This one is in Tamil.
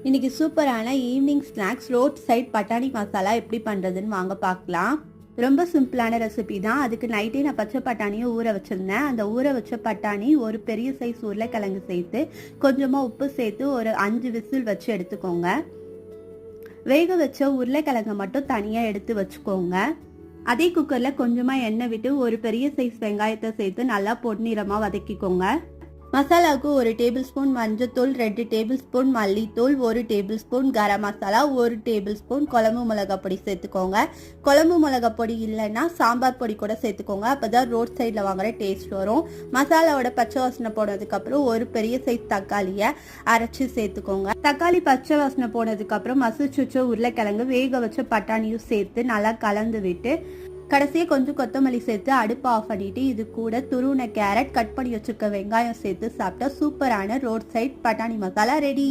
இன்னைக்கு சூப்பரான ஈவினிங் ஸ்நாக்ஸ் ரோட் சைட் பட்டாணி மசாலா எப்படி பண்ணுறதுன்னு வாங்க பார்க்கலாம். ரொம்ப சிம்பிளான ரெசிபி தான். அதுக்கு நைட்டே நான் பச்சை பட்டாணியை ஊற வச்சுருந்தேன். அந்த ஊற வச்ச பட்டாணி ஒரு பெரிய சைஸ் உருளைக்கிழங்கு சேர்த்து கொஞ்சமாக உப்பு சேர்த்து ஒரு 5 விசில் வச்சு எடுத்துக்கோங்க. வேக வச்ச உருளைக்கிழங்கை மட்டும் தனியாக எடுத்து வச்சுக்கோங்க. அதே குக்கரில் கொஞ்சமாக எண்ணெய் விட்டு ஒரு பெரிய சைஸ் வெங்காயத்தை சேர்த்து நல்லா பொன்னிறமாக வதக்கிக்கோங்க. மசாலாவுக்கு 1 டேபிள் ஸ்பூன் மஞ்சத்தூள், 2 டேபிள் ஸ்பூன் மல்லித்தூள், 1 table spoon garam masala, 1 table spoon குழம்பு மிளகாய் பொடி சேர்த்துக்கோங்க. குழம்பு மிளகாய் பொடி இல்லைன்னா சாம்பார் பொடி கூட சேர்த்துக்கோங்க. அப்போ தான் ரோட் சைடில் வாங்குற டேஸ்ட் வரும். மசாலாவோட பச்சை வாசனை போனதுக்கப்புறம் ஒரு பெரிய சைஸ் தக்காளியை அரைச்சி சேர்த்துக்கோங்க. தக்காளி பச்சை வாசனை போனதுக்கப்புறம் மசிச்சு வச்ச உருளைக்கிழங்கு வேக வச்ச பட்டாணியும் சேர்த்து நல்லா கலந்து விட்டு கடைசியாக கொஞ்சம் கொத்தமல்லி சேர்த்து அடுப்பு ஆஃப் பண்ணிவிட்டு இது கூட துருவின கேரட், கட் பண்ணி வச்சுருக்க வெங்காயம் சேர்த்து சாப்பிட்டா சூப்பரான ரோட் சைட் பட்டாணி மசாலா ரெடி.